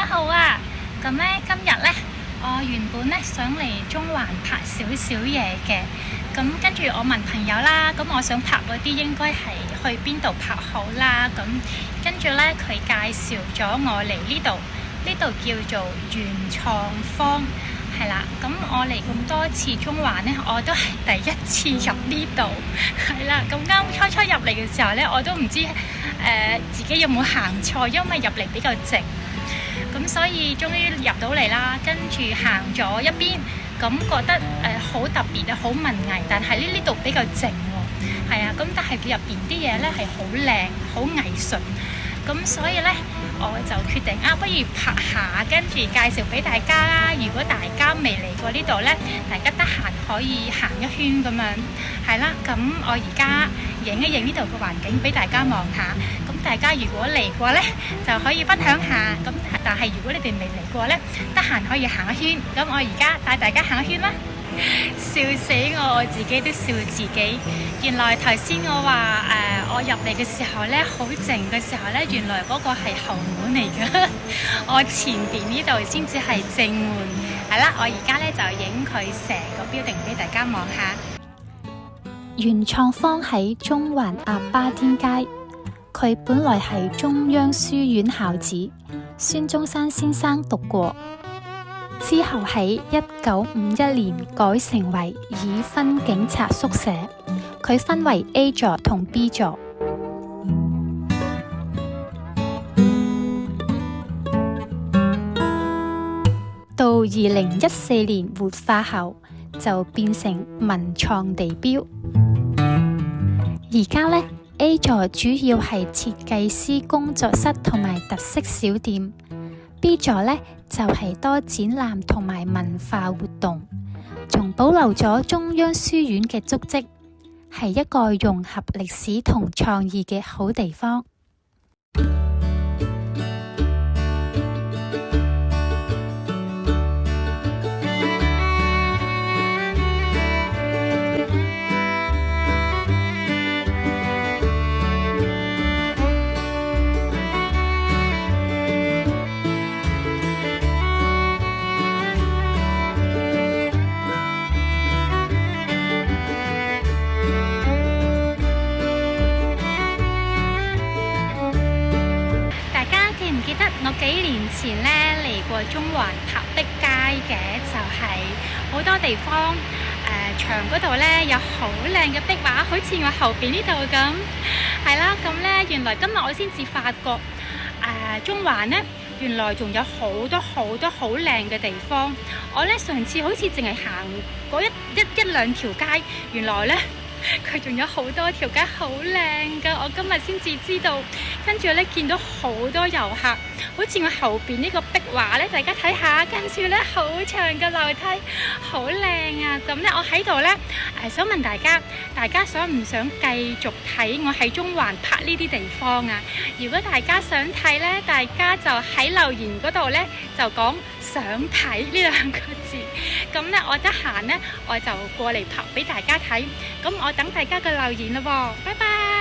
好啊！咁咧今日咧，我原本咧想嚟中環拍少少嘢嘅，咁跟住我問朋友啦，咁我想拍嗰啲應該係去邊度拍好啦？咁跟住咧佢介紹咗我嚟呢度叫做原創坊，係啦。咁我嚟咁多次中環咧，我都係第一次入呢度，係啦。咁啱初入嚟嘅時候咧，我都唔知自己有冇行錯，因為入嚟比較靜。咁所以終於入到嚟啦，跟住行咗一邊，咁覺得好特別啊，好文藝，但係呢度比較靜喎，係啊，咁但係佢入邊啲嘢咧係好靚，好藝術，咁所以咧我就決定不如拍下，跟住介紹俾大家啦。如果大家未嚟過呢度咧，大家得閒可以行一圈咁樣，係啦。咁我而家影一影呢度嘅環境俾大家望下。咁大家如果嚟過咧，就可以分享下。咁但係如果你哋未嚟過咧，得閒可以行一圈。咁我而家帶大家行一圈啦。笑死我自己都笑自己。原來頭先我話我入嚟嘅時候咧，好靜嘅時候咧，原來嗰個係後門嚟嘅。我前邊呢度先至係正門。係啦，我而家咧就影佢成個building俾大家望下。原創坊喺中環鴨巴甸街，佢本來係中央書院校址，孫中山先生讀過。之後喺1951年改成為已婚警察宿舍，佢分為 A 座同 B 座。到2014年活化後，就變成文創地標。而家呢 A 座主要係設計師工作室同埋特色小店。B 座呢，就係多展覽同埋文化活動，仲保留咗中央書院嘅足跡，係一個融合歷史同創意嘅好地方。我幾年前咧嚟過中環柏碧街嘅，就係好多地方牆嗰度咧有好靚嘅壁畫，好似我後邊呢度咁，係啦。咁咧原來今日我先至發覺中環咧原來仲有好多好靚嘅地方。我咧上次好似淨係行嗰一兩條街，原來咧佢仲有好多條街好靚噶，我今日先至知道。跟住咧見到好多遊客，好似我後邊呢個壁畫咧，大家睇下。跟住咧好長嘅樓梯，好靚啊！咁咧我喺度咧想問大家想唔想繼續睇我喺中環拍呢啲地方啊？如果大家想睇咧，大家就喺留言嗰度咧就講想睇呢兩個字。咁咧我得閒咧我就過嚟拍俾大家睇。咁我等大家嘅留言咯喎，拜拜。